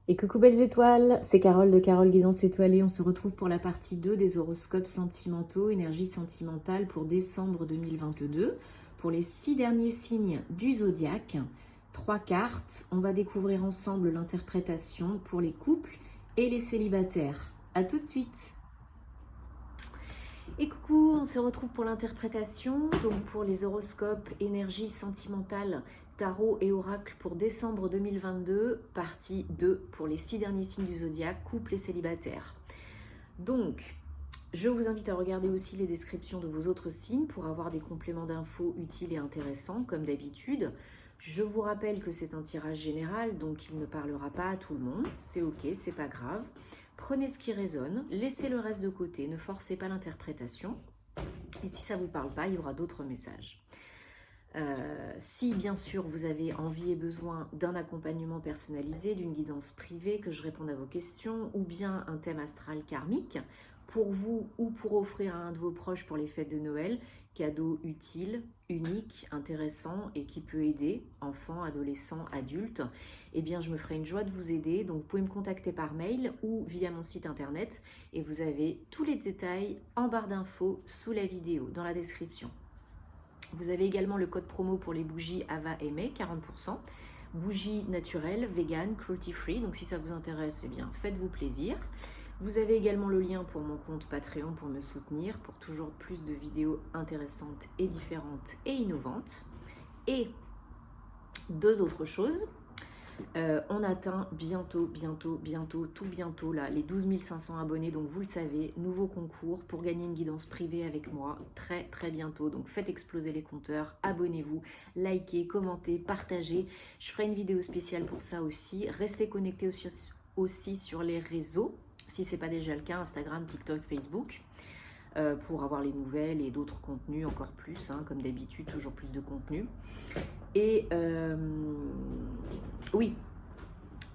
Et coucou belles étoiles, c'est Carole de Carole Guidance Étoilée. On se retrouve pour la partie 2 des horoscopes sentimentaux, énergie sentimentale pour décembre 2022. Pour les 6 derniers signes du zodiaque, 3 cartes. On va découvrir ensemble l'interprétation pour les couples et les célibataires. A tout de suite. Et coucou, on se retrouve pour l'interprétation, donc pour les horoscopes énergie sentimentale, tarot et oracle pour décembre 2022, partie 2 pour les 6 derniers signes du zodiaque, couple et célibataire. Donc, je vous invite à regarder aussi les descriptions de vos autres signes pour avoir des compléments d'infos utiles et intéressants, comme d'habitude. Je vous rappelle que c'est un tirage général, donc il ne parlera pas à tout le monde. C'est ok, c'est pas grave. Prenez ce qui résonne, laissez le reste de côté, ne forcez pas l'interprétation. Et si ça ne vous parle pas, il y aura d'autres messages. Si bien sûr vous avez envie et besoin d'un accompagnement personnalisé, d'une guidance privée, que je réponde à vos questions, ou bien un thème astral karmique, pour vous ou pour offrir à un de vos proches pour les fêtes de Noël, cadeau utile, unique, intéressant et qui peut aider, enfants, adolescents, adultes, eh bien je me ferai une joie de vous aider. Donc vous pouvez me contacter par mail ou via mon site internet et vous avez tous les détails en barre d'infos sous la vidéo, dans la description. Vous avez également le code promo pour les bougies Ava et May, 40%. Bougies naturelles, vegan, cruelty free. Donc si ça vous intéresse, eh bien faites-vous plaisir. Vous avez également le lien pour mon compte Patreon pour me soutenir, pour toujours plus de vidéos intéressantes et différentes et innovantes. Et deux autres choses. On atteint bientôt, tout bientôt là, les 12 500 abonnés, donc vous le savez, nouveau concours pour gagner une guidance privée avec moi, très bientôt, donc faites exploser les compteurs, abonnez-vous, likez, commentez, partagez, je ferai une vidéo spéciale pour ça aussi, restez connectés aussi sur les réseaux, si ce n'est pas déjà le cas, Instagram, TikTok, Facebook, pour avoir les nouvelles et d'autres contenus encore plus, hein, comme d'habitude, toujours plus de contenu. Et oui,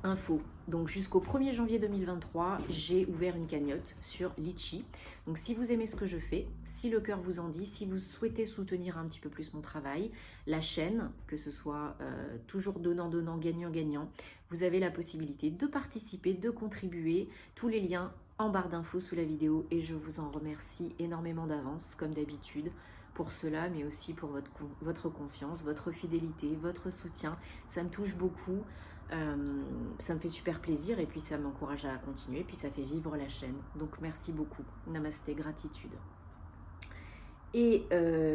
info. Donc jusqu'au 1er janvier 2023, j'ai ouvert une cagnotte sur Litchi. Donc si vous aimez ce que je fais, si le cœur vous en dit, si vous souhaitez soutenir un petit peu plus mon travail, la chaîne, que ce soit toujours donnant, gagnant, vous avez la possibilité de participer, de contribuer. Tous les liens en barre d'infos sous la vidéo et je vous en remercie énormément d'avance, comme d'habitude, pour cela, mais aussi pour votre confiance, votre fidélité, votre soutien. Ça me touche beaucoup. Ça me fait super plaisir et puis ça m'encourage à continuer, puis ça fait vivre la chaîne. Donc merci beaucoup. Namasté, gratitude. Et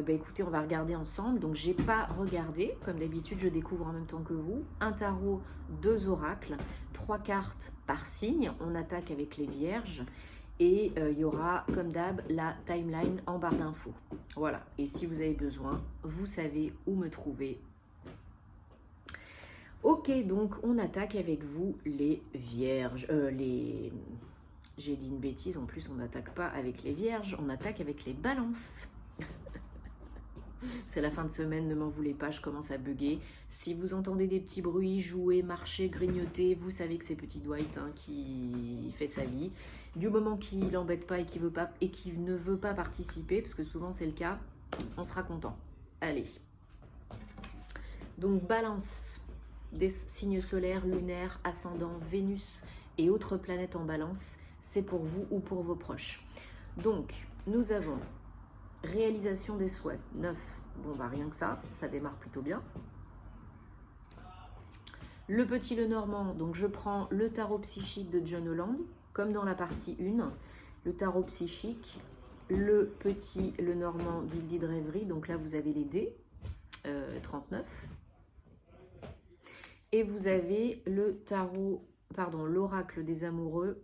écoutez, on va regarder ensemble. Donc j'ai pas regardé, comme d'habitude je découvre en même temps que vous. Un tarot, 2 oracles, 3 cartes par signe. On attaque avec les vierges. Et il y aura, comme d'hab, la timeline en barre d'infos. Voilà. Et si vous avez besoin, vous savez où me trouver. Ok, donc on attaque avec vous les vierges. J'ai dit une bêtise, en plus on n'attaque pas avec les vierges, on attaque avec les balances. C'est la fin de semaine, ne m'en voulez pas, je commence à bugger. Si vous entendez des petits bruits, jouer, marcher, grignoter, vous savez que c'est Petit Dwight qui fait sa vie. Du moment qu'il n'embête pas et qu'il ne veut pas participer, parce que souvent c'est le cas, on sera content. Allez. Donc balance, des signes solaires, lunaires, ascendants, Vénus et autres planètes en balance, c'est pour vous ou pour vos proches. Donc, nous avons réalisation des souhaits, 9. Bon, bah rien que ça démarre plutôt bien. Le petit Lenormand, donc je prends le tarot psychique de John Holland, comme dans la partie 1, le tarot psychique, le petit Lenormand d'Ildid Rêverie, donc là vous avez les dés, 39. Et vous avez le tarot, l'oracle des amoureux.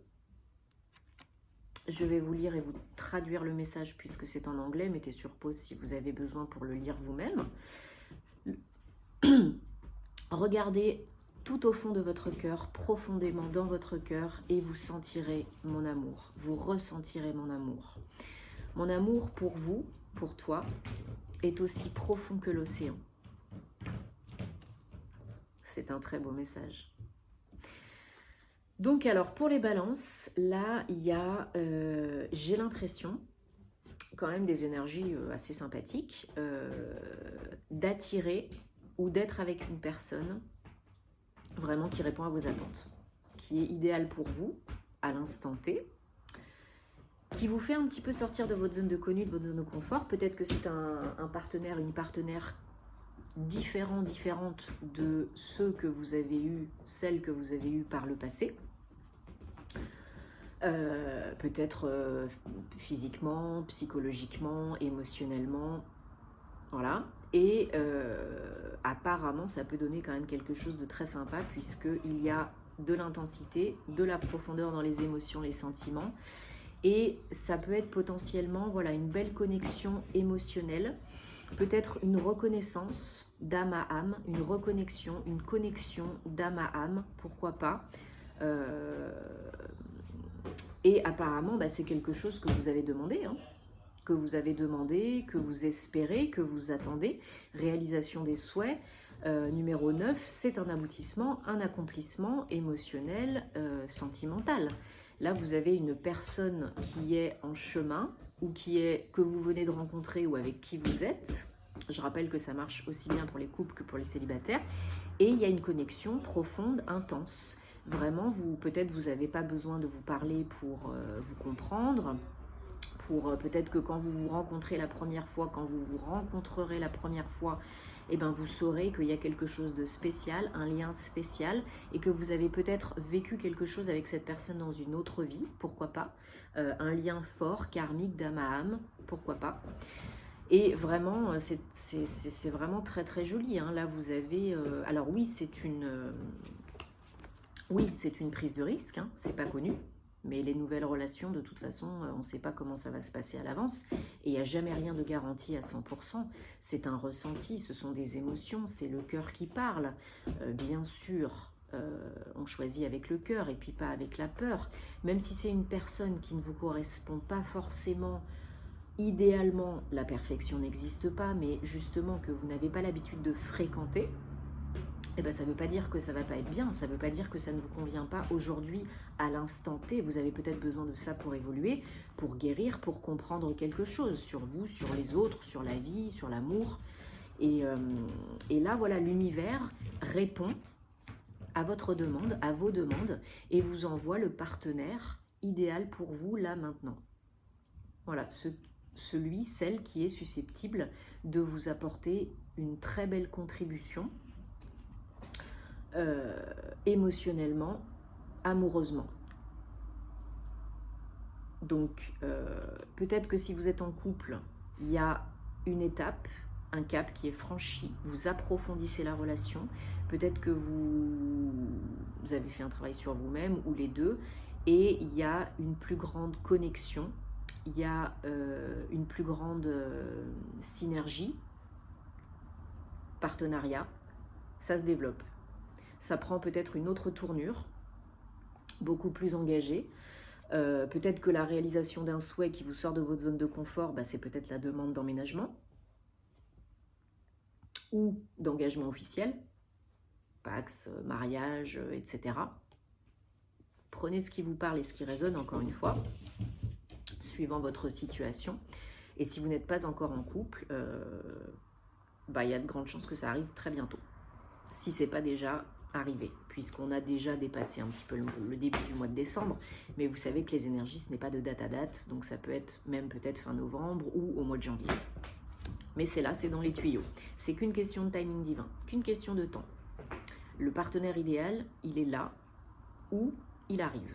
Je vais vous lire et vous traduire le message puisque c'est en anglais. Mettez sur pause si vous avez besoin pour le lire vous-même. Regardez tout au fond de votre cœur, profondément dans votre cœur, et vous sentirez mon amour. Vous ressentirez mon amour. Mon amour pour vous, pour toi, est aussi profond que l'océan. C'est un très beau message. Donc alors pour les balances, là il y a, j'ai l'impression, quand même des énergies assez sympathiques, d'attirer ou d'être avec une personne vraiment qui répond à vos attentes, qui est idéal pour vous, à l'instant T, qui vous fait un petit peu sortir de votre zone de connu, de votre zone de confort. Peut-être que c'est un partenaire, une partenaire différente de ceux que vous avez eu, celles que vous avez eues par le passé. Peut-être physiquement, psychologiquement, émotionnellement, voilà. Et apparemment, ça peut donner quand même quelque chose de très sympa puisqu'il y a de l'intensité, de la profondeur dans les émotions, les sentiments. Et ça peut être potentiellement voilà, une belle connexion émotionnelle, peut-être une reconnaissance d'âme à âme, une reconnexion, une connexion d'âme à âme, pourquoi pas. Et apparemment, c'est quelque chose que vous avez demandé, que vous avez demandé, que vous espérez, que vous attendez. Réalisation des souhaits. Numéro 9, c'est un aboutissement, un accomplissement émotionnel, sentimental. Là, vous avez une personne qui est en chemin ou que vous venez de rencontrer ou avec qui vous êtes. Je rappelle que ça marche aussi bien pour les couples que pour les célibataires. Et il y a une connexion profonde, intense. Vraiment, peut-être vous n'avez pas besoin de vous parler pour vous comprendre. Peut-être que quand vous vous rencontrez la première fois, quand vous vous rencontrerez la première fois, vous saurez qu'il y a quelque chose de spécial, un lien spécial, et que vous avez peut-être vécu quelque chose avec cette personne dans une autre vie, pourquoi pas, un lien fort, karmique, d'âme à âme, pourquoi pas. Et vraiment, c'est vraiment très très joli. Là, vous avez... alors oui, c'est une prise de risque, c'est pas connu. Mais les nouvelles relations, de toute façon, on ne sait pas comment ça va se passer à l'avance. Et il n'y a jamais rien de garanti à 100%. C'est un ressenti, ce sont des émotions, c'est le cœur qui parle. Bien sûr, on choisit avec le cœur et puis pas avec la peur. Même si c'est une personne qui ne vous correspond pas forcément, idéalement, la perfection n'existe pas, mais justement que vous n'avez pas l'habitude de fréquenter, ça ne veut pas dire que ça ne va pas être bien, ça ne veut pas dire que ça ne vous convient pas aujourd'hui, à l'instant T. Vous avez peut-être besoin de ça pour évoluer, pour guérir, pour comprendre quelque chose sur vous, sur les autres, sur la vie, sur l'amour. Et là, voilà, l'univers répond à votre demande, à vos demandes, et vous envoie le partenaire idéal pour vous, là, maintenant. Voilà, celle qui est susceptible de vous apporter une très belle contribution, émotionnellement, amoureusement. Donc peut-être que si vous êtes en couple, il y a une étape, un cap qui est franchi, vous approfondissez la relation, peut-être que vous avez fait un travail sur vous-même ou les deux, et il y a une plus grande connexion, il y a une plus grande synergie, partenariat, ça se développe. Ça prend peut-être une autre tournure, beaucoup plus engagée. Peut-être que la réalisation d'un souhait qui vous sort de votre zone de confort, c'est peut-être la demande d'emménagement ou d'engagement officiel, Pax, mariage, etc. Prenez ce qui vous parle et ce qui résonne, encore une fois, suivant votre situation. Et si vous n'êtes pas encore en couple, il y a de grandes chances que ça arrive très bientôt. Si ce n'est pas déjà arrivé, puisqu'on a déjà dépassé un petit peu le début du mois de décembre, mais vous savez que les énergies, ce n'est pas de date à date, donc ça peut être même peut-être fin novembre ou au mois de janvier. Mais c'est là, c'est dans les tuyaux. C'est qu'une question de timing divin, qu'une question de temps. Le partenaire idéal, il est là où il arrive.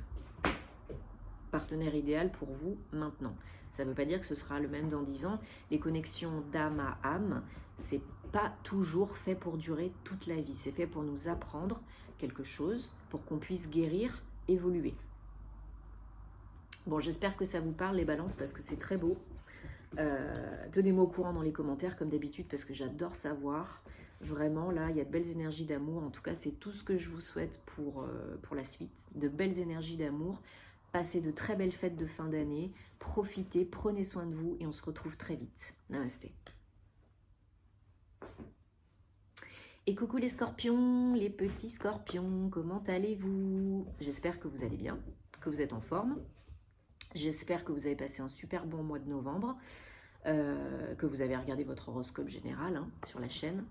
Partenaire idéal pour vous maintenant. Ça ne veut pas dire que ce sera le même dans 10 ans. Les connexions d'âme à âme, c'est pas toujours fait pour durer toute la vie. C'est fait pour nous apprendre quelque chose, pour qu'on puisse guérir, évoluer. Bon, j'espère que ça vous parle, les balances, parce que c'est très beau. Tenez-moi au courant dans les commentaires, comme d'habitude, parce que j'adore savoir. Vraiment, là, il y a de belles énergies d'amour. En tout cas, c'est tout ce que je vous souhaite pour la suite. De belles énergies d'amour. Passez de très belles fêtes de fin d'année. Profitez, prenez soin de vous et on se retrouve très vite. Namasté. Et coucou les scorpions, les petits scorpions, comment allez-vous? J'espère que vous allez bien, que vous êtes en forme. J'espère que vous avez passé un super bon mois de novembre, que vous avez regardé votre horoscope général sur la chaîne.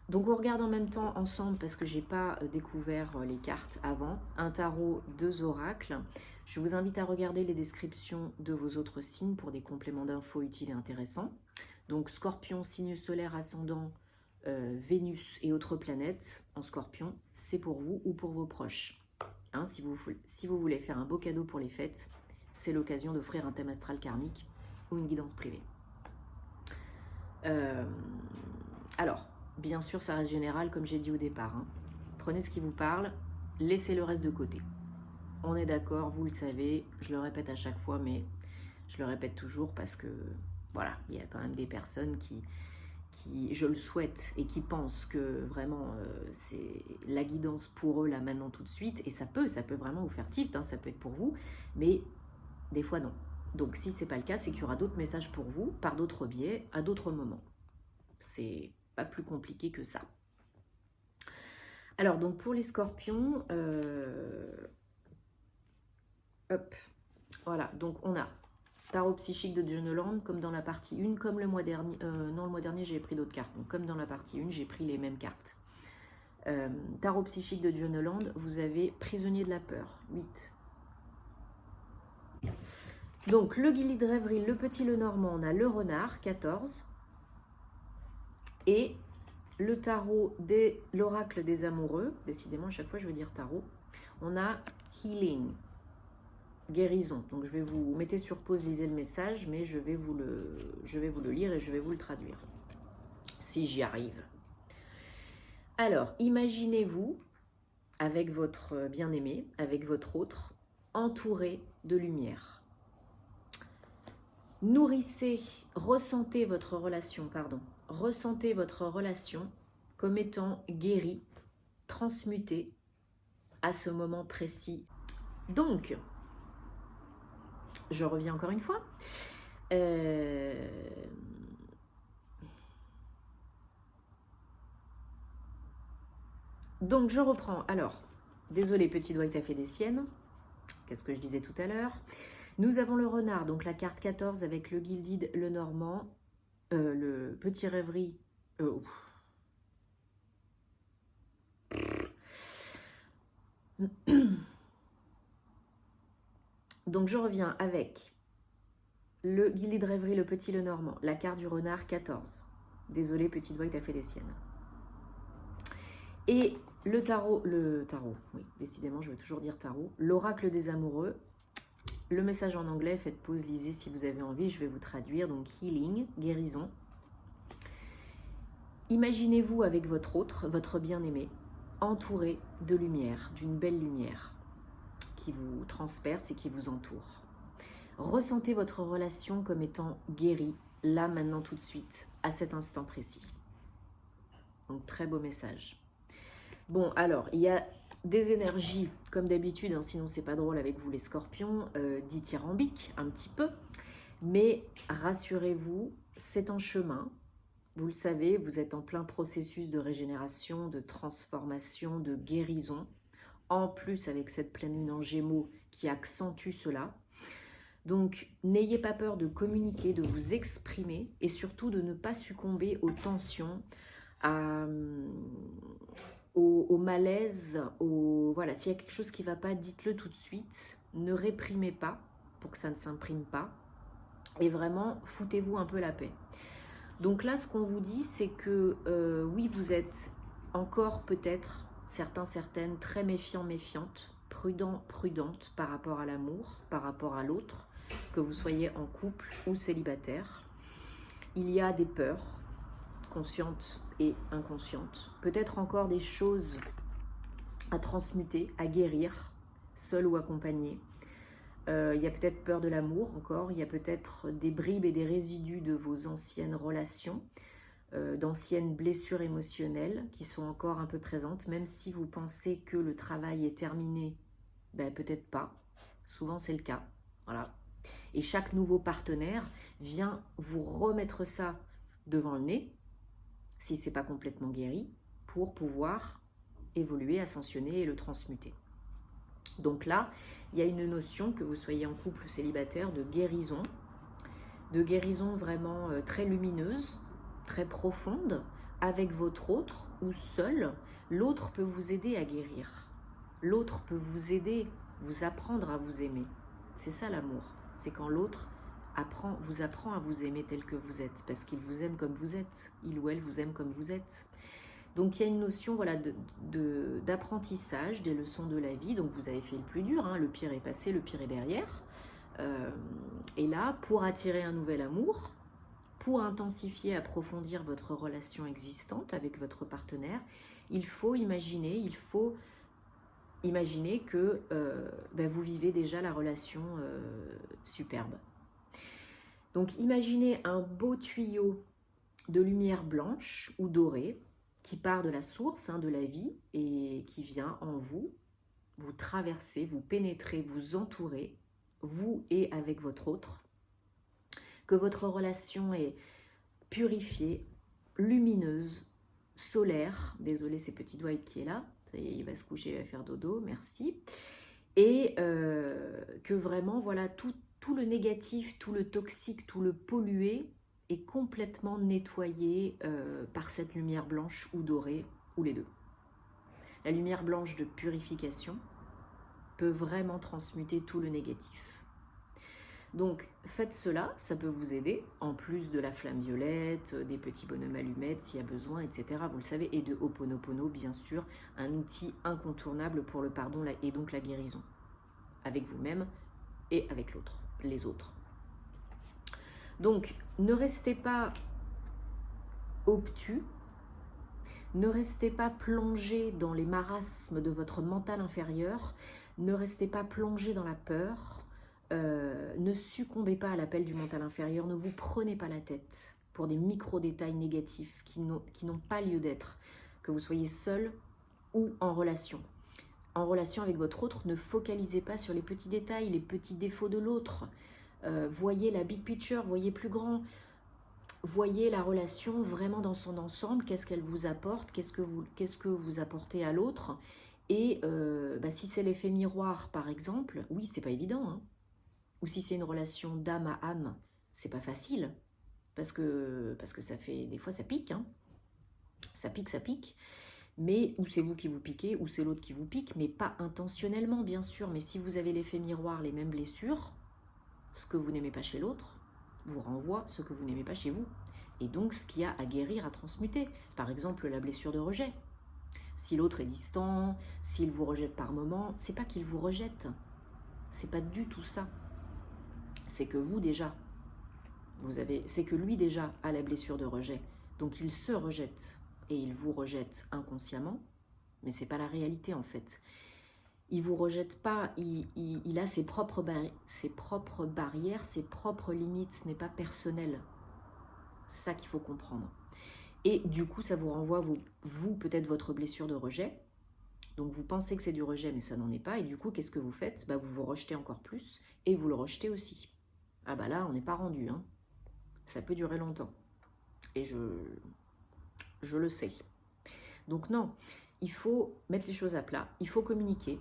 Donc on regarde en même temps ensemble parce que j'ai pas découvert les cartes avant. Un tarot, 2 oracles. Je vous invite à regarder les descriptions de vos autres signes pour des compléments d'infos utiles et intéressants. Donc Scorpion, signe solaire ascendant, Vénus et autres planètes en Scorpion, c'est pour vous ou pour vos proches. Hein, si vous voulez faire un beau cadeau pour les fêtes, c'est l'occasion d'offrir un thème astral karmique ou une guidance privée. Alors, bien sûr, ça reste général, comme j'ai dit au départ. Hein. Prenez ce qui vous parle, laissez le reste de côté. On est d'accord, vous le savez, je le répète à chaque fois, mais je le répète toujours parce que, voilà, il y a quand même des personnes qui je le souhaite, et qui pensent que vraiment c'est la guidance pour eux là maintenant tout de suite, et ça peut vraiment vous faire tilt, hein, ça peut être pour vous, mais des fois non. Donc si c'est pas le cas, c'est qu'il y aura d'autres messages pour vous, par d'autres biais, à d'autres moments. C'est pas plus compliqué que ça. Alors donc pour les scorpions, hop, voilà, donc on a tarot psychique de John Holland, comme dans la partie 1, comme le mois dernier, non le mois dernier j'ai pris d'autres cartes, donc comme dans la partie 1 j'ai pris les mêmes cartes. Tarot psychique de John Holland, vous avez prisonnier de la peur, 8. Donc le Guilly de rêverie, le petit le normand, on a le renard, 14. Et le tarot de l'oracle des amoureux, décidément à chaque fois je veux dire tarot, on a healing, guérison. Donc je vais vous mettez sur pause, lisez le message, mais je vais vous le lire et je vais vous le traduire, si j'y arrive. Alors, imaginez-vous avec votre bien-aimé, avec votre autre, entouré de lumière. Ressentez votre relation comme étant guérie, transmutée à ce moment précis. Donc, je reviens encore une fois. Donc, je reprends. Alors, désolé, petit doigt, t'as fait des siennes. Qu'est-ce que je disais tout à l'heure? Nous avons le renard, donc la carte 14 avec le Gilded, le normand, le petit rêverie. Donc je reviens avec le Gilded de rêverie, le petit, le normand, la carte du renard 14. Désolé, petite voix, t'as fait les siennes. Et le tarot, oui, décidément, je veux toujours dire tarot, l'oracle des amoureux. Le message en anglais, faites pause, lisez si vous avez envie, je vais vous traduire. Donc healing, guérison. Imaginez-vous avec votre autre, votre bien-aimé, entouré de lumière, d'une belle lumière qui vous transperce et qui vous entoure. Ressentez votre relation comme étant guérie, là, maintenant, tout de suite, à cet instant précis. Donc très beau message. Bon, alors, il y a des énergies, comme d'habitude, hein, sinon c'est pas drôle avec vous les scorpions, dithyrambiques un petit peu, mais rassurez-vous, c'est en chemin, vous le savez, vous êtes en plein processus de régénération, de transformation, de guérison, en plus avec cette pleine lune en Gémeaux qui accentue cela. Donc n'ayez pas peur de communiquer, de vous exprimer et surtout de ne pas succomber aux tensions, au malaise, voilà, s'il y a quelque chose qui ne va pas, dites-le tout de suite, ne réprimez pas pour que ça ne s'imprime pas et vraiment foutez-vous un peu la paix. Donc là, ce qu'on vous dit, c'est que oui, vous êtes encore peut-être, certaines, très méfiants, méfiantes, prudents, prudentes par rapport à l'amour, par rapport à l'autre, que vous soyez en couple ou célibataire. Il y a des peurs, conscientes et inconscientes, peut-être encore des choses à transmuter, à guérir, seul ou accompagné. Il y a peut-être peur de l'amour encore, il y a peut-être des bribes et des résidus de vos anciennes relations, d'anciennes blessures émotionnelles qui sont encore un peu présentes, même si vous pensez que le travail est terminé, ben peut-être pas, souvent c'est le cas, voilà. Et chaque nouveau partenaire vient vous remettre ça devant le nez, si c'est pas complètement guéri, pour pouvoir évoluer, ascensionner et le transmuter. Donc là, il y a une notion, que vous soyez en couple ou célibataire, de guérison vraiment très lumineuse, très profonde, avec votre autre, ou seul, l'autre peut vous aider à guérir. L'autre peut vous aider, vous apprendre à vous aimer. C'est ça l'amour. C'est quand l'autre vous apprend à vous aimer tel que vous êtes, parce qu'il vous aime comme vous êtes. Il ou elle vous aime comme vous êtes. Donc il y a une notion voilà, d'apprentissage des leçons de la vie. Donc vous avez fait le plus dur, hein, le pire est passé, le pire est derrière. Et là, pour attirer un nouvel amour, pour intensifier, approfondir votre relation existante avec votre partenaire, il faut imaginer que vous vivez déjà la relation superbe. Donc imaginez un beau tuyau de lumière blanche ou dorée qui part de la source de la vie et qui vient en vous, vous traversez, vous pénétrez, vous entourez, vous et avec votre autre, que votre relation est purifiée, lumineuse, solaire, désolé c'est Petit Dwight qui est là, ça y est, il va se coucher, il va faire dodo, merci, et que vraiment voilà tout le négatif, tout le toxique, tout le pollué est complètement nettoyé par cette lumière blanche ou dorée, ou les deux. La lumière blanche de purification peut vraiment transmuter tout le négatif. Donc faites cela, ça peut vous aider, en plus de la flamme violette, des petits bonhommes allumettes s'il y a besoin, etc. Vous le savez, et de Ho'oponopono, bien sûr, un outil incontournable pour le pardon et donc la guérison, avec vous-même et avec l'autre, les autres. Donc ne restez pas obtus, ne restez pas plongé dans les marasmes de votre mental inférieur, ne restez pas plongé dans la peur, ne succombez pas à l'appel du mental inférieur, ne vous prenez pas la tête pour des micro-détails négatifs qui n'ont pas lieu d'être, que vous soyez seul ou en relation. En relation avec votre autre, ne focalisez pas sur les petits détails, les petits défauts de l'autre. Voyez la big picture, voyez plus grand. Voyez la relation vraiment dans son ensemble, qu'est-ce qu'elle vous apporte, qu'est-ce que vous apportez à l'autre. Et si c'est l'effet miroir, par exemple, oui, c'est pas évident, hein. Ou si c'est une relation d'âme à âme, c'est pas facile, parce que ça fait, des fois ça pique, hein. Ça pique, mais ou c'est vous qui vous piquez, ou c'est l'autre qui vous pique, mais pas intentionnellement, bien sûr. Mais si vous avez l'effet miroir, les mêmes blessures, ce que vous n'aimez pas chez l'autre vous renvoie ce que vous n'aimez pas chez vous. Et donc ce qu'il y a à guérir, à transmuter. Par exemple, la blessure de rejet. Si l'autre est distant, s'il vous rejette par moment, c'est pas qu'il vous rejette. C'est pas du tout ça. C'est que vous déjà, c'est que lui déjà a la blessure de rejet. Donc il se rejette et il vous rejette inconsciemment, mais c'est pas la réalité en fait. Il vous rejette pas, il a ses propres barrières, ses propres limites, ce n'est pas personnel. C'est ça qu'il faut comprendre. Et du coup, ça vous renvoie, vous peut-être votre blessure de rejet. Donc vous pensez que c'est du rejet, mais ça n'en est pas. Et du coup, qu'est-ce que vous faites ? Vous vous rejetez encore plus et vous le rejetez aussi. Ah là, on n'est pas rendu, hein. Ça peut durer longtemps. Et je le sais. Donc non, il faut mettre les choses à plat, il faut communiquer.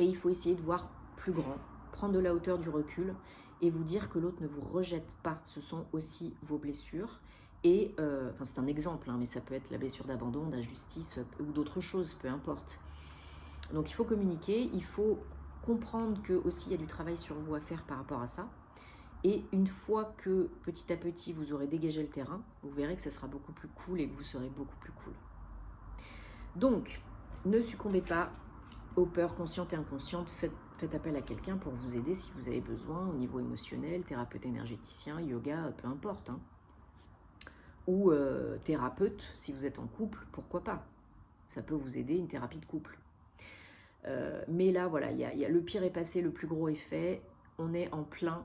Et il faut essayer de voir plus grand, prendre de la hauteur, du recul et vous dire que l'autre ne vous rejette pas. Ce sont aussi vos blessures. Et, c'est un exemple, hein, mais ça peut être la blessure d'abandon, d'injustice ou d'autres choses, peu importe. Donc il faut communiquer, il faut comprendre que aussi il y a du travail sur vous à faire par rapport à ça. Et une fois que petit à petit vous aurez dégagé le terrain, vous verrez que ça sera beaucoup plus cool et que vous serez beaucoup plus cool. Donc, ne succombez pas aux peurs conscientes et inconscientes, faites appel à quelqu'un pour vous aider si vous avez besoin au niveau émotionnel, thérapeute énergéticien, yoga, peu importe. Hein. Ou thérapeute, si vous êtes en couple, pourquoi pas. Ça peut vous aider, une thérapie de couple. Mais là, voilà, le pire est passé, le plus gros est fait. On est en plein,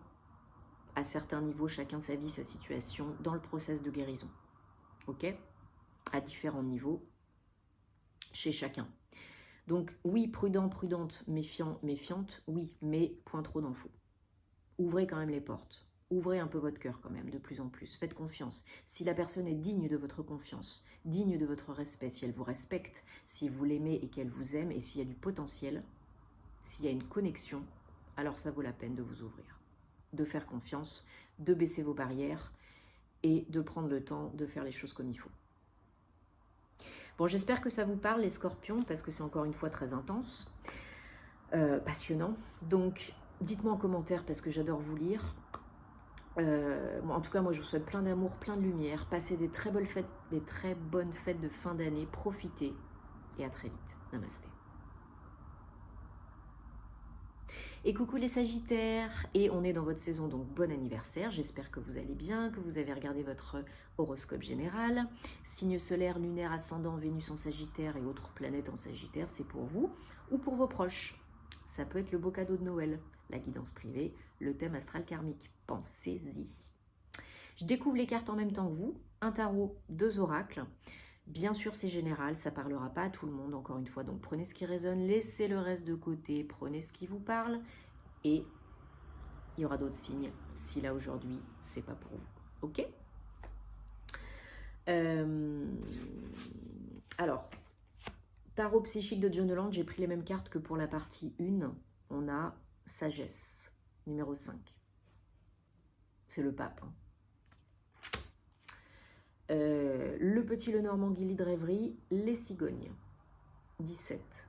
à certains niveaux, chacun sa vie, sa situation, dans le process de guérison. Ok ? À différents niveaux, chez chacun. Donc oui, prudent, prudente, méfiant, méfiante, oui, mais point trop dans le faux. Ouvrez quand même les portes. Ouvrez un peu votre cœur quand même, de plus en plus. Faites confiance. Si la personne est digne de votre confiance, digne de votre respect, si elle vous respecte, si vous l'aimez et qu'elle vous aime, et s'il y a du potentiel, s'il y a une connexion, alors ça vaut la peine de vous ouvrir, de faire confiance, de baisser vos barrières et de prendre le temps de faire les choses comme il faut. Bon, j'espère que ça vous parle, les scorpions, parce que c'est encore une fois très intense, passionnant. Donc, dites-moi en commentaire, parce que j'adore vous lire. En tout cas, moi, je vous souhaite plein d'amour, plein de lumière. Passez des très bonnes fêtes de fin d'année. Profitez et à très vite. Namasté. Et coucou les Sagittaires, et on est dans votre saison, donc bon anniversaire, j'espère que vous allez bien, que vous avez regardé votre horoscope général. Signe solaire, lunaire, ascendant, Vénus en Sagittaire et autres planètes en Sagittaire, c'est pour vous ou pour vos proches. Ça peut être le beau cadeau de Noël, la guidance privée, le thème astral karmique, pensez-y. Je découvre les cartes en même temps que vous, un tarot, 2 oracles. Bien sûr, c'est général, ça ne parlera pas à tout le monde, encore une fois. Donc, prenez ce qui résonne, laissez le reste de côté, prenez ce qui vous parle. Et il y aura d'autres signes, si là, aujourd'hui, c'est pas pour vous. Ok ? Alors, tarot psychique de John Holland, j'ai pris les mêmes cartes que pour la partie 1. On a sagesse, numéro 5. C'est le pape, hein. Le petit Lenormand Guilly de rêverie, les cigognes, 17.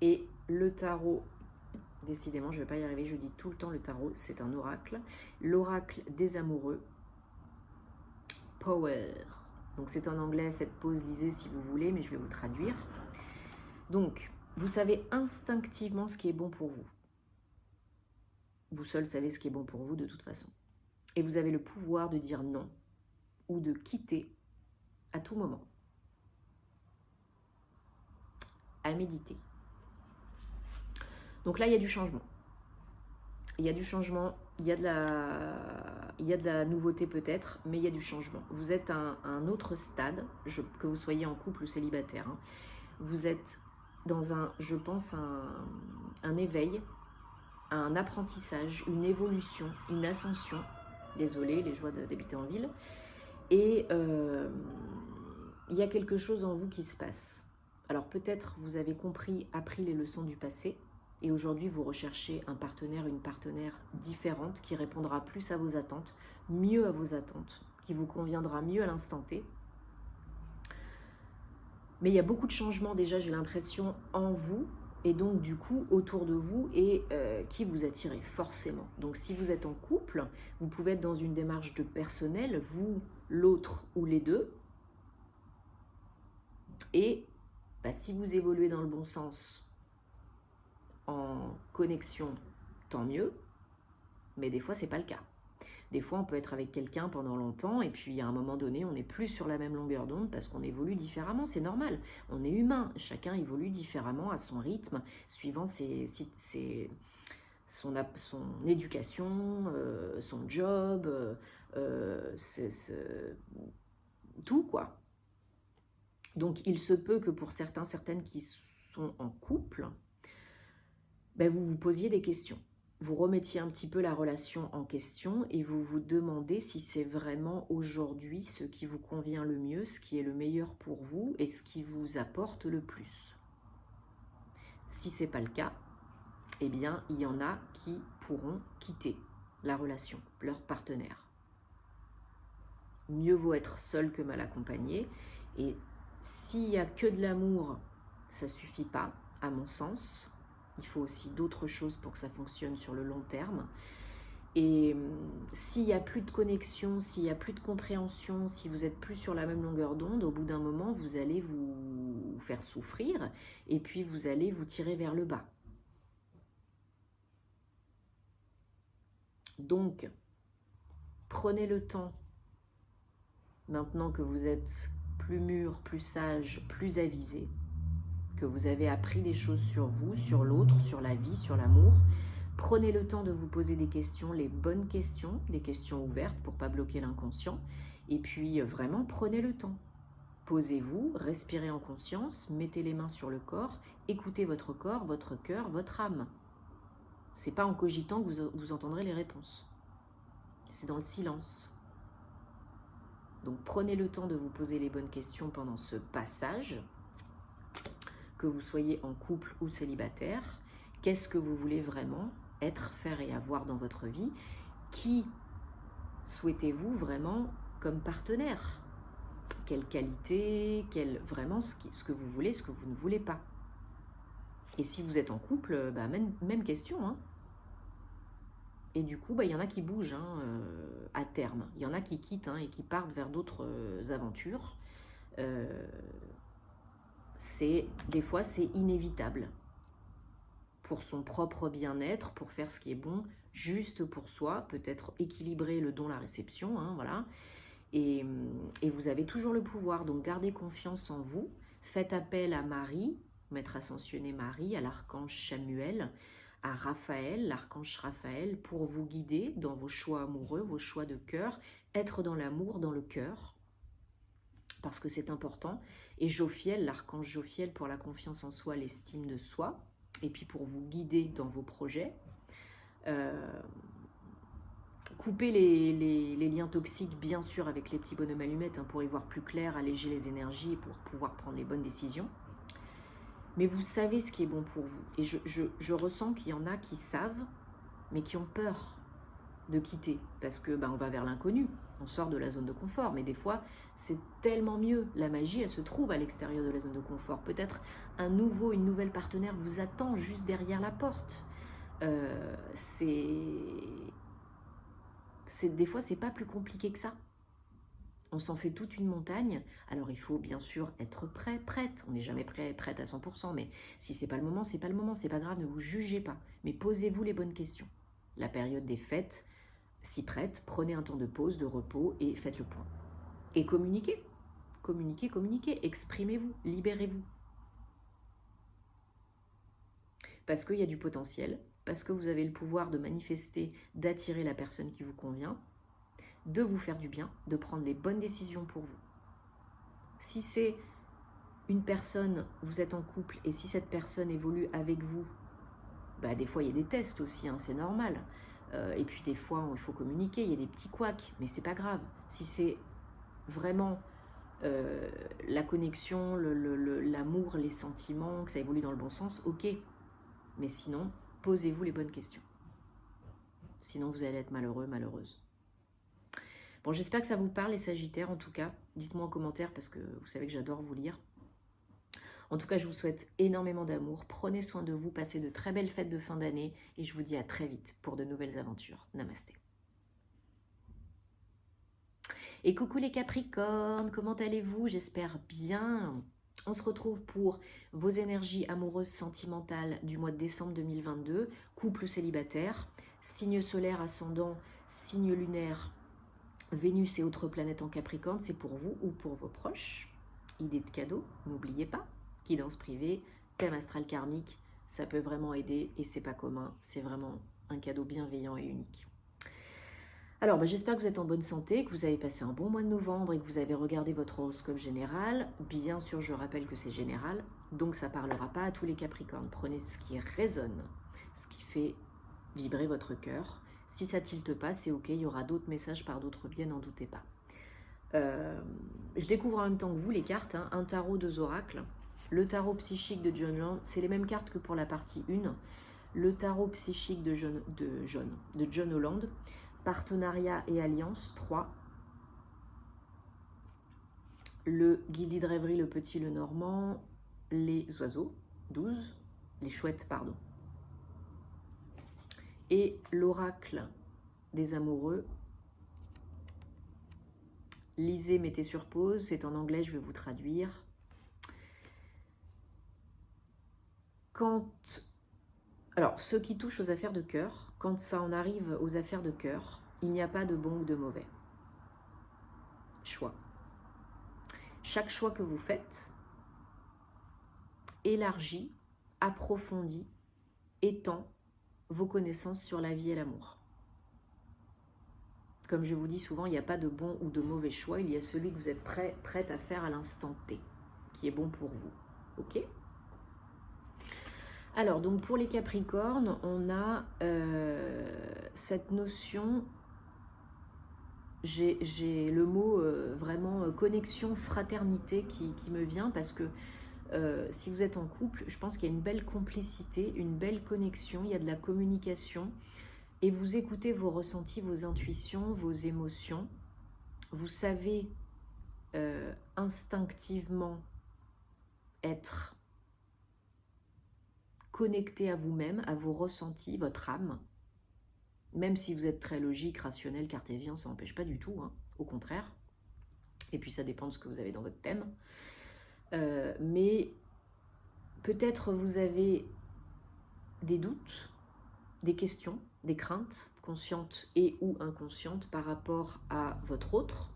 Et le tarot, décidément je ne vais pas y arriver, je dis tout le temps le tarot, c'est un oracle. L'oracle des amoureux, Power. Donc c'est en anglais, faites pause, lisez si vous voulez, mais je vais vous traduire. Donc, vous savez instinctivement ce qui est bon pour vous. Vous seul savez ce qui est bon pour vous de toute façon. Et vous avez le pouvoir de dire non ou de quitter à tout moment. À méditer. Donc là, il y a du changement. Il y a du changement, il y a de la nouveauté peut-être, mais il y a du changement. Vous êtes à un autre stade, que vous soyez en couple ou célibataire. Hein. Vous êtes dans je pense, un éveil, un apprentissage, une évolution, une ascension. Désolée, les joies d'habiter en ville. Et il y a quelque chose en vous qui se passe. Alors peut-être vous avez appris les leçons du passé, et aujourd'hui vous recherchez un partenaire, une partenaire différente, qui répondra plus à vos attentes, mieux à vos attentes, qui vous conviendra mieux à l'instant T. Mais il y a beaucoup de changements déjà, j'ai l'impression, en vous, et donc du coup autour de vous, et qui vous attirez forcément. Donc si vous êtes en couple, vous pouvez être dans une démarche de personnel, vous, l'autre ou les deux. Et si vous évoluez dans le bon sens, en connexion, tant mieux. Mais des fois, c'est pas le cas. Des fois, on peut être avec quelqu'un pendant longtemps et puis à un moment donné, on n'est plus sur la même longueur d'onde parce qu'on évolue différemment, c'est normal. On est humain, chacun évolue différemment à son rythme, suivant son éducation, son job, tout quoi. Donc, il se peut que pour certaines qui sont en couple, vous vous posiez des questions. Vous remettiez un petit peu la relation en question et vous vous demandez si c'est vraiment aujourd'hui ce qui vous convient le mieux, ce qui est le meilleur pour vous et ce qui vous apporte le plus. Si ce n'est pas le cas, eh bien, il y en a qui pourront quitter la relation, leur partenaire. Mieux vaut être seul que mal accompagné. Et s'il n'y a que de l'amour, ça ne suffit pas, à mon sens. Il faut aussi d'autres choses pour que ça fonctionne sur le long terme. Et s'il n'y a plus de connexion, s'il n'y a plus de compréhension, si vous n'êtes plus sur la même longueur d'onde, au bout d'un moment, vous allez vous faire souffrir et puis vous allez vous tirer vers le bas. Donc, prenez le temps, maintenant que vous êtes plus mûr, plus sage, plus avisé, que vous avez appris des choses sur vous, sur l'autre, sur la vie, sur l'amour. Prenez le temps de vous poser des questions, les bonnes questions, des questions ouvertes pour ne pas bloquer l'inconscient. Et puis vraiment, prenez le temps. Posez-vous, respirez en conscience, mettez les mains sur le corps, écoutez votre corps, votre cœur, votre âme. Ce n'est pas en cogitant que vous entendrez les réponses. C'est dans le silence. Donc prenez le temps de vous poser les bonnes questions pendant ce passage. Que vous soyez en couple ou célibataire, qu'est-ce que vous voulez vraiment être, faire et avoir dans votre vie? Qui souhaitez-vous vraiment comme partenaire? quelle qualité, vraiment ce que vous voulez, ce que vous ne voulez pas. Et si vous êtes en couple, bah, même question, hein. Et du coup, bah, y en a qui bougent hein, à terme. Il y en a qui quittent hein, et qui partent vers d'autres aventures. Des fois, c'est inévitable. Pour son propre bien-être, pour faire ce qui est bon, juste pour soi, peut-être équilibrer le don, la réception, hein, voilà. Et vous avez toujours le pouvoir, donc gardez confiance en vous. Faites appel à Marie, maître ascensionné Marie, à l'archange Samuel, à Raphaël, l'archange Raphaël, pour vous guider dans vos choix amoureux, vos choix de cœur, être dans l'amour, dans le cœur, parce que c'est important. Et Jophiel, l'archange Jophiel, pour la confiance en soi, l'estime de soi, et puis pour vous guider dans vos projets. Coupez les liens toxiques, bien sûr, avec les petits bonhommes allumettes, hein, pour y voir plus clair, alléger les énergies et pour pouvoir prendre les bonnes décisions. Mais vous savez ce qui est bon pour vous. Et je ressens qu'il y en a qui savent, mais qui ont peur de quitter. Parce que on va vers l'inconnu, on sort de la zone de confort. Mais des fois, c'est tellement mieux. La magie, elle se trouve à l'extérieur de la zone de confort. Peut-être une nouvelle partenaire vous attend juste derrière la porte. Des fois, c'est pas plus compliqué que ça. On s'en fait toute une montagne. Alors, il faut bien sûr être prête. On n'est jamais prête à 100%, mais si c'est pas le moment, c'est pas le moment. C'est pas grave, ne vous jugez pas. Mais posez-vous les bonnes questions. La période des fêtes s'y prête. Prenez un temps de pause, de repos et faites le point. Et communiquez. Communiquez. Exprimez-vous. Libérez-vous. Parce qu'il y a du potentiel. Parce que vous avez le pouvoir de manifester, d'attirer la personne qui vous convient, de vous faire du bien, de prendre les bonnes décisions pour vous. Si c'est une personne, vous êtes en couple, et si cette personne évolue avec vous, des fois il y a des tests aussi, hein, c'est normal. Et puis des fois il faut communiquer, il y a des petits couacs, mais c'est pas grave. Si c'est vraiment la connexion, l'amour, les sentiments, que ça évolue dans le bon sens, ok. Mais sinon, posez-vous les bonnes questions. Sinon vous allez être malheureux, malheureuse. Bon, j'espère que ça vous parle, les Sagittaires, en tout cas. Dites-moi en commentaire, parce que vous savez que j'adore vous lire. En tout cas, je vous souhaite énormément d'amour. Prenez soin de vous, passez de très belles fêtes de fin d'année. Et je vous dis à très vite pour de nouvelles aventures. Namasté. Et coucou les Capricornes, comment allez-vous? J'espère bien. On se retrouve pour vos énergies amoureuses sentimentales du mois de décembre 2022. Couple ou célibataire, signe solaire, ascendant, signe lunaire, Vénus et autres planètes en Capricorne, c'est pour vous ou pour vos proches. Idée de cadeau, n'oubliez pas. Guidance privée, thème astral karmique, ça peut vraiment aider et c'est pas commun. C'est vraiment un cadeau bienveillant et unique. Alors, j'espère que vous êtes en bonne santé, que vous avez passé un bon mois de novembre et que vous avez regardé votre horoscope général. Bien sûr, je rappelle que c'est général, donc ça ne parlera pas à tous les Capricornes. Prenez ce qui résonne, ce qui fait vibrer votre cœur. Si ça tilte pas, c'est ok, il y aura d'autres messages par d'autres biais, n'en doutez pas. Je découvre en même temps que vous les cartes, hein, un tarot, 2 oracles. Le tarot psychique de John Holland, c'est les mêmes cartes que pour la partie 1. Le tarot psychique de John Holland. Partenariat et alliance, 3. Le guide de rêverie, le petit, le normand. Les oiseaux, 12. Les chouettes, pardon. Et l'oracle des amoureux. Lisez, mettez sur pause, c'est en anglais, je vais vous traduire. Alors, ce qui touche aux affaires de cœur, quand ça en arrive aux affaires de cœur, il n'y a pas de bon ou de mauvais choix. Chaque choix que vous faites élargit, approfondit, étend vos connaissances sur la vie et l'amour. Comme je vous dis souvent, il n'y a pas de bon ou de mauvais choix, il y a celui que vous êtes prête à faire à l'instant T, qui est bon pour vous. Ok ? Alors, donc pour les Capricornes, on a cette notion, j'ai le mot vraiment connexion, fraternité qui me vient parce que si vous êtes en couple, je pense qu'il y a une belle complicité, une belle connexion, il y a de la communication et vous écoutez vos ressentis, vos intuitions, vos émotions. Vous savez instinctivement être connecté à vous-même, à vos ressentis, votre âme. Même si vous êtes très logique, rationnel, cartésien, ça n'empêche pas du tout, hein, au contraire. Et puis ça dépend de ce que vous avez dans votre thème. Mais peut-être vous avez des doutes, des questions, des craintes, conscientes et ou inconscientes par rapport à votre autre,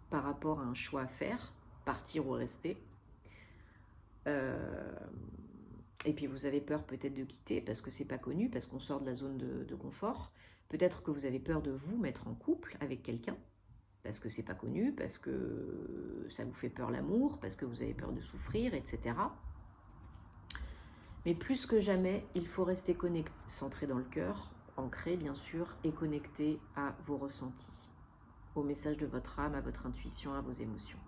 par rapport à un choix à faire, partir ou rester. Et puis vous avez peur peut-être de quitter parce que c'est pas connu, parce qu'on sort de la zone de confort. Peut-être que vous avez peur de vous mettre en couple avec quelqu'un, parce que c'est pas connu, parce que ça vous fait peur l'amour, parce que vous avez peur de souffrir, etc. Mais plus que jamais, il faut rester connecté, centré dans le cœur, ancré bien sûr, et connecté à vos ressentis, au message de votre âme, à votre intuition, à vos émotions.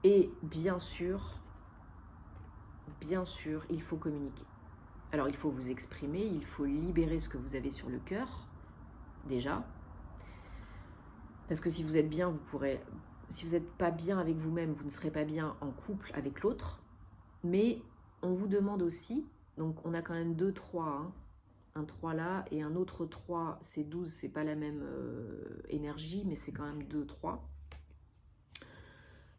Et bien sûr, il faut communiquer. Alors il faut vous exprimer, il faut libérer ce que vous avez sur le cœur, déjà. Parce que si vous êtes bien, vous pourrez... Si vous n'êtes pas bien avec vous-même, vous ne serez pas bien en couple avec l'autre. Mais on vous demande aussi, donc on a quand même 2 3, hein, un 3 là, et un autre 3, c'est 12, c'est pas la même énergie, mais c'est quand même 2 3.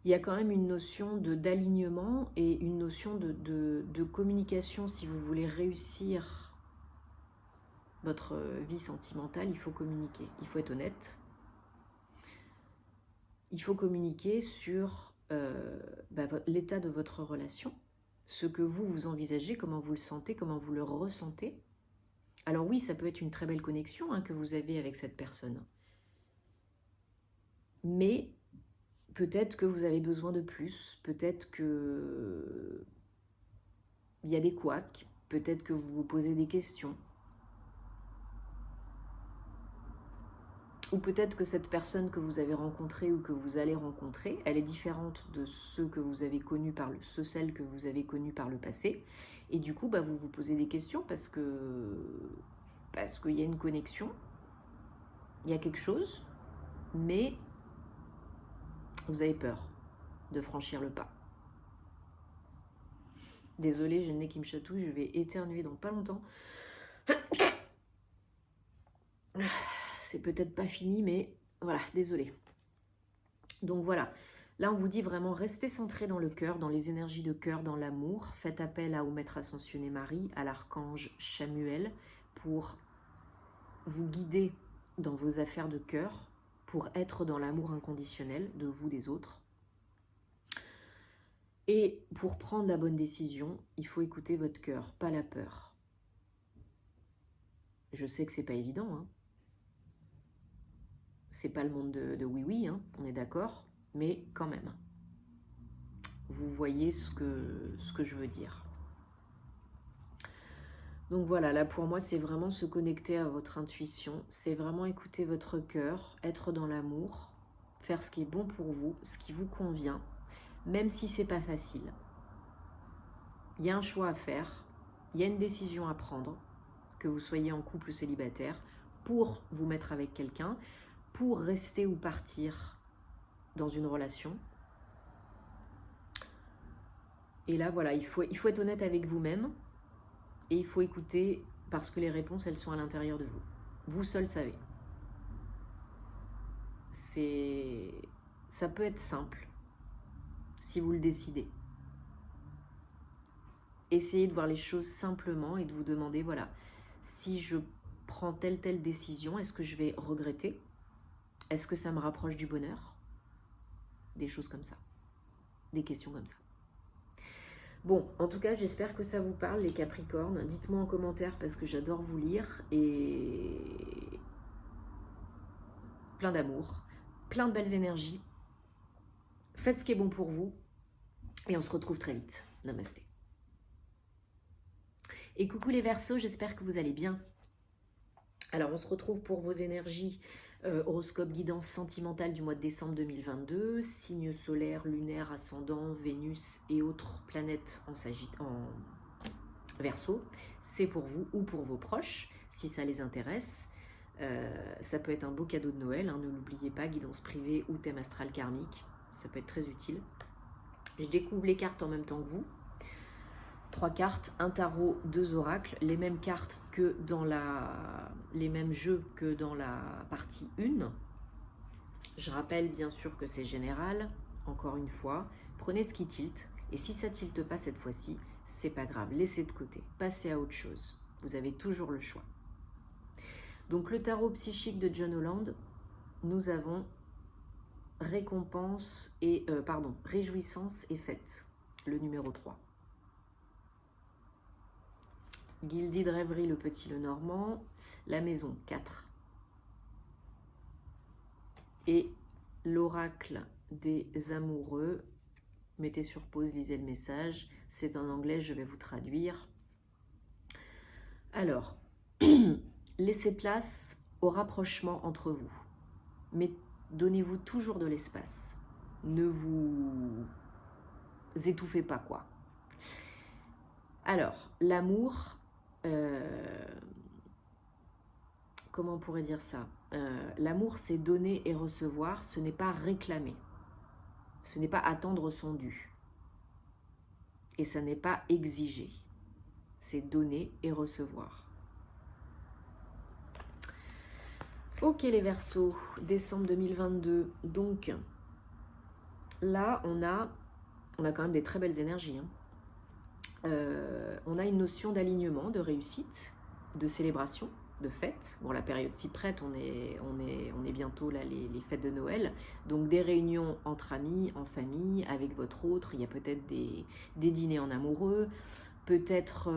Il y a quand même une notion d'alignement et une notion de communication. Si vous voulez réussir votre vie sentimentale, il faut communiquer, il faut être honnête. Il faut communiquer sur l'état de votre relation, ce que vous envisagez, comment vous le sentez, comment vous le ressentez. Alors oui, ça peut être une très belle connexion que vous avez avec cette personne. Mais peut-être que vous avez besoin de plus, peut-être que il y a des couacs, peut-être que vous vous posez des questions. Ou peut-être que cette personne que vous avez rencontrée ou que vous allez rencontrer, elle est différente de ceux que vous avez connus celles que vous avez connues par le passé. Et du coup, vous vous posez des questions parce qu'il y a une connexion, il y a quelque chose, mais vous avez peur de franchir le pas. Désolée, j'ai le nez qui me chatouille, je vais éternuer dans pas longtemps. C'est peut-être pas fini, mais voilà, désolée. Donc voilà, là on vous dit vraiment restez centré dans le cœur, dans les énergies de cœur, dans l'amour. Faites appel au Maître Ascensionné Marie, à l'archange Chamuel, pour vous guider dans vos affaires de cœur, pour être dans l'amour inconditionnel de vous, des autres. Et pour prendre la bonne décision, il faut écouter votre cœur, pas la peur. Je sais que c'est pas évident, hein. C'est pas le monde de oui-oui, hein, on est d'accord, mais quand même. Vous voyez ce que je veux dire. Donc voilà, là pour moi, c'est vraiment se connecter à votre intuition, c'est vraiment écouter votre cœur, être dans l'amour, faire ce qui est bon pour vous, ce qui vous convient, même si c'est pas facile. Il y a un choix à faire, il y a une décision à prendre, que vous soyez en couple ou célibataire, pour vous mettre avec quelqu'un, pour rester ou partir dans une relation. Et là, voilà, il faut être honnête avec vous-même et il faut écouter parce que les réponses, elles sont à l'intérieur de vous. Vous seul savez. Ça peut être simple si vous le décidez. Essayez de voir les choses simplement et de vous demander, voilà, si je prends telle décision, est-ce que je vais regretter ? Est-ce que ça me rapproche du bonheur ? Des choses comme ça. Des questions comme ça. Bon, en tout cas, j'espère que ça vous parle, les Capricornes. Dites-moi en commentaire parce que j'adore vous lire. Et plein d'amour, plein de belles énergies. Faites ce qui est bon pour vous. Et on se retrouve très vite. Namasté. Et coucou les Verseaux, j'espère que vous allez bien. Alors, on se retrouve pour vos énergies. Horoscope guidance sentimentale du mois de décembre 2022, signes solaires, lunaires, ascendant, Vénus et autres planètes en Verseau. C'est pour vous ou pour vos proches, si ça les intéresse. Ça peut être un beau cadeau de Noël, hein, ne l'oubliez pas, guidance privée ou thème astral karmique, ça peut être très utile. Je découvre les cartes en même temps que vous. 3 cartes, un tarot, 2 oracles, les mêmes cartes que dans les mêmes jeux que dans la partie 1. Je rappelle bien sûr que c'est général, encore une fois, prenez ce qui tilte, et si ça tilte pas cette fois-ci, c'est pas grave, laissez de côté, passez à autre chose, vous avez toujours le choix. Donc le tarot psychique de John Holland, nous avons récompense et réjouissance et fête, le numéro 3. Gilded Rêverie, le petit le normand, la maison 4. Et l'oracle des amoureux, mettez sur pause, lisez le message, c'est en anglais, je vais vous traduire. Alors, laissez place au rapprochement entre vous, mais donnez-vous toujours de l'espace. Ne vous étouffez pas, quoi. Alors, l'amour, comment on pourrait dire ça ? L'amour, c'est donner et recevoir, ce n'est pas réclamer. Ce n'est pas attendre son dû. Et ça n'est pas exiger. C'est donner et recevoir. Ok les Verseaux, décembre 2022. Donc, là, on a quand même des très belles énergies. Hein. On a une notion d'alignement, de réussite, de célébration, de fête. Bon, la période s'y prête, on est bientôt là, les fêtes de Noël. Donc des réunions entre amis, en famille, avec votre autre. Il y a peut-être des dîners en amoureux. Peut-être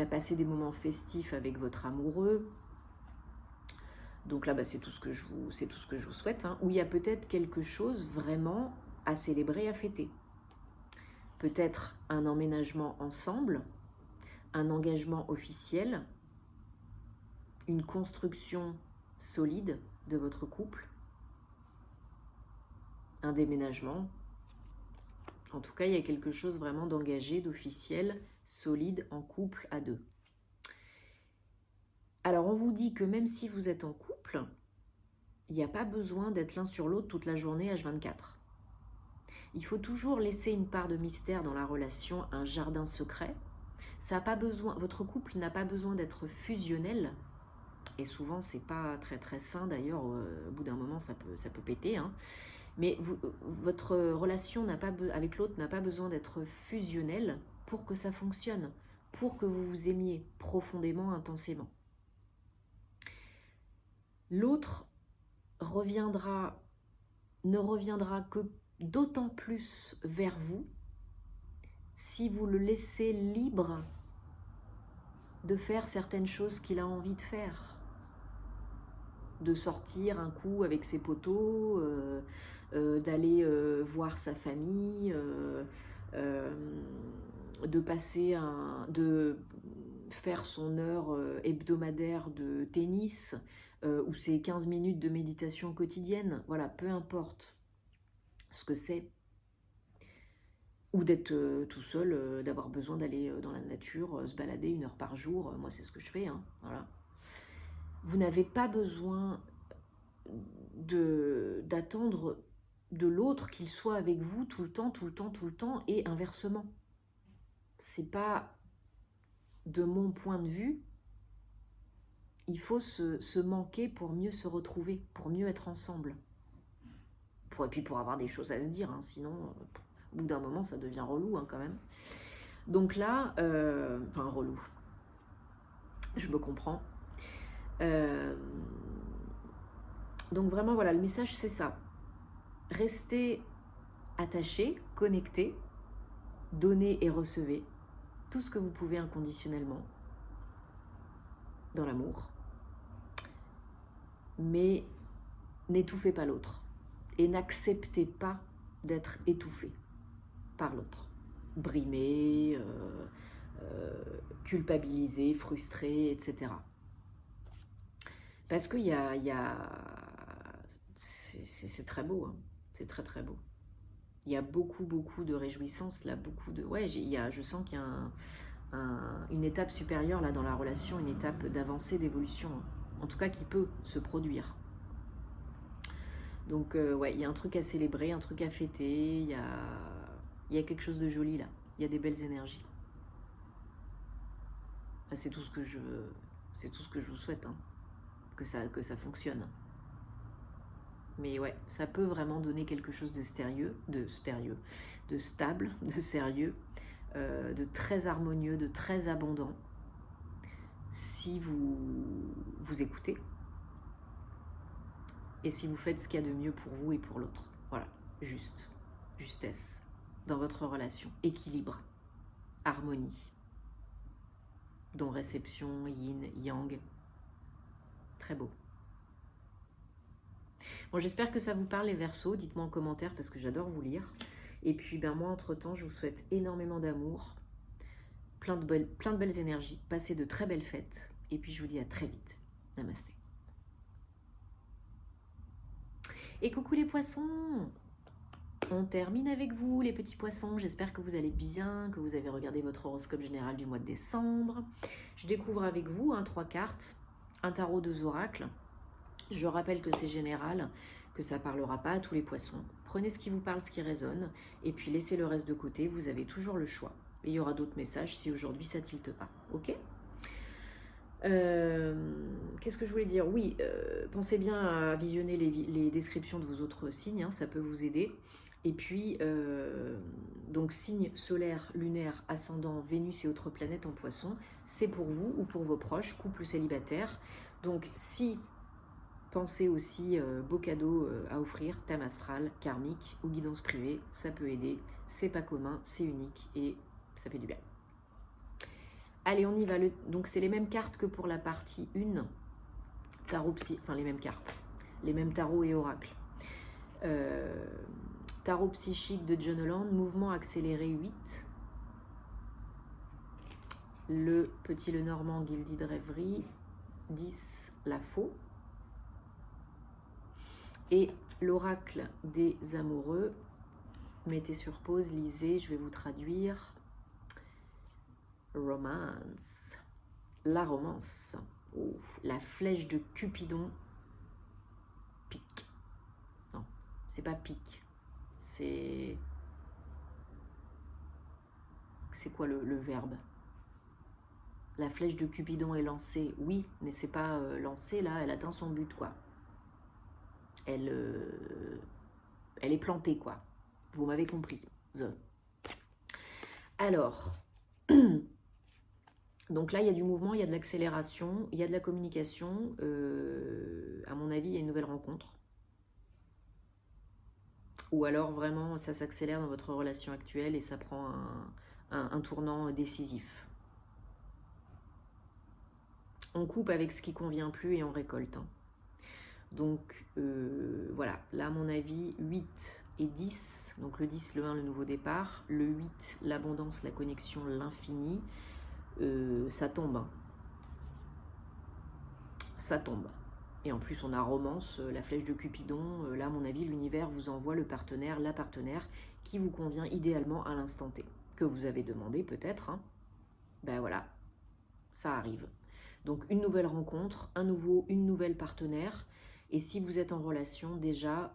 passer des moments festifs avec votre amoureux. Donc là, c'est tout ce que je vous souhaite. Hein. Où il y a peut-être quelque chose vraiment à célébrer, à fêter. Peut-être un emménagement ensemble, un engagement officiel, une construction solide de votre couple, un déménagement. En tout cas, il y a quelque chose vraiment d'engagé, d'officiel, solide, en couple à deux. Alors, on vous dit que même si vous êtes en couple, il n'y a pas besoin d'être l'un sur l'autre toute la journée H24. Il faut toujours laisser une part de mystère dans la relation, un jardin secret. Ça a pas besoin, votre couple n'a pas besoin d'être fusionnel. Et souvent, c'est pas très très sain d'ailleurs. Au bout d'un moment, ça peut péter. Hein. Mais votre relation avec l'autre n'a pas besoin d'être fusionnelle pour que ça fonctionne, pour que vous vous aimiez profondément, intensément. L'autre ne reviendra que d'autant plus vers vous si vous le laissez libre de faire certaines choses qu'il a envie de faire. De sortir un coup avec ses potos, d'aller voir sa famille, de faire son heure hebdomadaire de tennis ou ses 15 minutes de méditation quotidienne. Voilà, peu importe ce que c'est. Ou d'être tout seul, d'avoir besoin d'aller dans la nature, se balader 1 heure par jour. Moi, c'est ce que je fais. Hein, voilà. Vous n'avez pas besoin d'attendre de l'autre qu'il soit avec vous tout le temps, et inversement. C'est pas, de mon point de vue, il faut se manquer pour mieux se retrouver, pour mieux être ensemble. Et puis pour avoir des choses à se dire, hein, sinon, au bout d'un moment, ça devient relou hein, quand même. Donc là, relou, je me comprends. Donc vraiment, voilà, le message, c'est ça. Restez attachés, connectés, donnez et recevez tout ce que vous pouvez inconditionnellement dans l'amour. Mais n'étouffez pas l'autre et n'acceptez pas d'être étouffé par l'autre. Brimé, culpabilisé, frustré, etc. Parce qu'il c'est très beau, hein. C'est très très beau. Il y a beaucoup de réjouissance là, je sens qu'il y a une étape supérieure là dans la relation, une étape d'avancée, d'évolution. Hein. en tout cas qui peut se produire. Donc ouais, il y a un truc à célébrer, un truc à fêter, il y a quelque chose de joli là, il y a des belles énergies. C'est tout ce que je vous souhaite, hein, que ça fonctionne. Mais ouais, ça peut vraiment donner quelque chose de stable, de sérieux, de très harmonieux, de très abondant, si vous écoutez et si vous faites ce qu'il y a de mieux pour vous et pour l'autre. Voilà, justesse dans votre relation, équilibre, harmonie, don réception, yin, yang, très beau. Bon, j'espère que ça vous parle les Verseaux, dites-moi en commentaire parce que j'adore vous lire. Et puis moi entre-temps, je vous souhaite énormément d'amour, plein de belles énergies, passez de très belles fêtes et puis je vous dis à très vite. Namasté. Et coucou les poissons! On termine avec vous les petits poissons, j'espère que vous allez bien, que vous avez regardé votre horoscope général du mois de décembre. Je découvre avec vous 3 cartes, un tarot, 2 oracles. Je rappelle que c'est général, que ça ne parlera pas à tous les poissons. Prenez ce qui vous parle, ce qui résonne, et puis laissez le reste de côté, vous avez toujours le choix. Et il y aura d'autres messages si aujourd'hui ça tilte pas, ok? Qu'est-ce que je voulais dire? Oui, pensez bien à visionner les descriptions de vos autres signes, hein, ça peut vous aider. Et puis, donc signe solaire, lunaire, ascendant, Vénus et autres planètes en poisson, c'est pour vous ou pour vos proches, couple célibataire. Donc si pensez aussi beau cadeau à offrir, thème astral, karmique ou guidance privée, ça peut aider, c'est pas commun, c'est unique et ça fait du bien. Allez, on y va. Donc c'est les mêmes cartes que pour la partie 1, tarot enfin les mêmes cartes, les mêmes tarots et oracles. Tarot psychique de John Holland, mouvement accéléré 8. Le petit Lenormand, Gilded de rêverie, 10, la faux. Et l'oracle des amoureux, mettez sur pause, lisez, je vais vous traduire. Romance, la romance. Ouf, la flèche de Cupidon pique. Non, c'est pas pique. C'est quoi le verbe? La flèche de Cupidon est lancée, oui, mais c'est pas lancée là, elle atteint son but quoi. Elle est plantée quoi. Vous m'avez compris. Alors, donc là il y a du mouvement, il y a de l'accélération, il y a de la communication. À mon avis, il y a une nouvelle rencontre. Ou alors vraiment ça s'accélère dans votre relation actuelle et ça prend un tournant décisif. On coupe avec ce qui convient plus et on récolte. Hein. Donc voilà, là à mon avis 8 et 10, donc le 10, le 1, le nouveau départ, le 8, l'abondance, la connexion, l'infini, ça tombe. Hein. Ça tombe. Et en plus on a romance, la flèche de Cupidon, là à mon avis l'univers vous envoie le partenaire, la partenaire qui vous convient idéalement à l'instant T, que vous avez demandé peut-être, hein. Ben voilà, ça arrive. Donc une nouvelle rencontre, une nouvelle partenaire. Et si vous êtes en relation, déjà,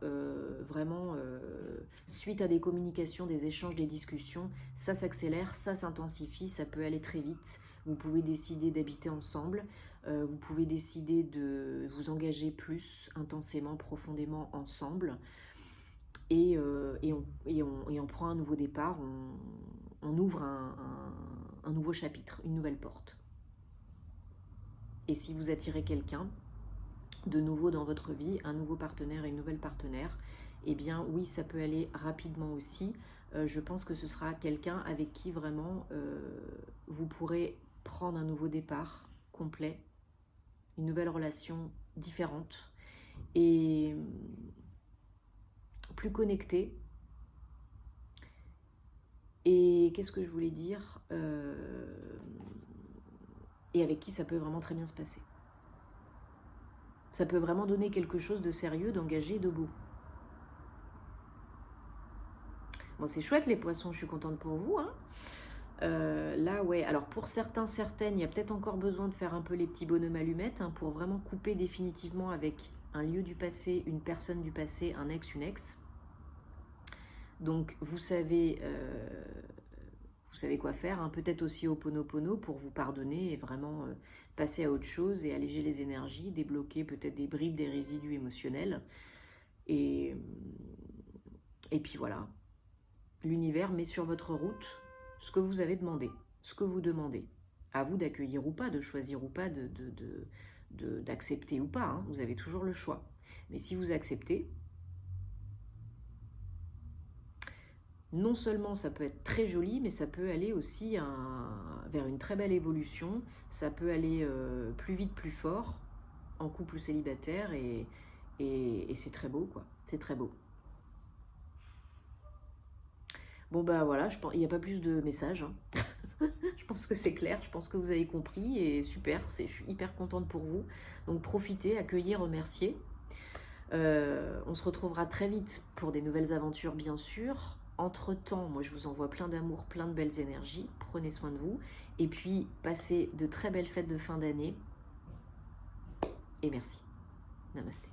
vraiment, suite à des communications, des échanges, des discussions, ça s'accélère, ça s'intensifie, ça peut aller très vite. Vous pouvez décider d'habiter ensemble, vous pouvez décider de vous engager plus intensément, profondément ensemble. Et on prend un nouveau départ, on ouvre un nouveau chapitre, une nouvelle porte. Et si vous attirez quelqu'un de nouveau dans votre vie, un nouveau partenaire et une nouvelle partenaire, eh bien oui, ça peut aller rapidement aussi. Je pense que ce sera quelqu'un avec qui vraiment vous pourrez prendre un nouveau départ complet, une nouvelle relation différente et plus connectée. Et qu'est-ce que je voulais dire et avec qui ça peut vraiment très bien se passer. Ça peut vraiment donner quelque chose de sérieux, d'engagé, de beau. Bon, c'est chouette les poissons, je suis contente pour vous. Hein. Là, ouais, alors pour certains, certaines, il y a peut-être encore besoin de faire un peu les petits bonhommes allumettes hein, pour vraiment couper définitivement avec un lieu du passé, une personne du passé, un ex, une ex. Donc vous savez quoi faire, hein. Peut-être aussi Ho'oponopono pour vous pardonner et vraiment passer à autre chose et alléger les énergies, débloquer peut-être des bribes, des résidus émotionnels. Et puis voilà, l'univers met sur votre route ce que vous avez demandé, ce que vous demandez. À vous d'accueillir ou pas, de choisir ou pas, d'accepter ou pas, hein. Vous avez toujours le choix. Mais si vous acceptez, non seulement ça peut être très joli, mais ça peut aller aussi vers une très belle évolution. Ça peut aller plus vite, plus fort, en couple ou célibataire, et c'est très beau, quoi. C'est très beau. Bon bah voilà, il n'y a pas plus de messages, hein. Je pense que c'est clair, je pense que vous avez compris, et super, je suis hyper contente pour vous. Donc profitez, accueillez, remerciez. On se retrouvera très vite pour des nouvelles aventures, bien sûr. Entre-temps, moi je vous envoie plein d'amour, plein de belles énergies. Prenez soin de vous. Et puis, passez de très belles fêtes de fin d'année. Et merci. Namasté.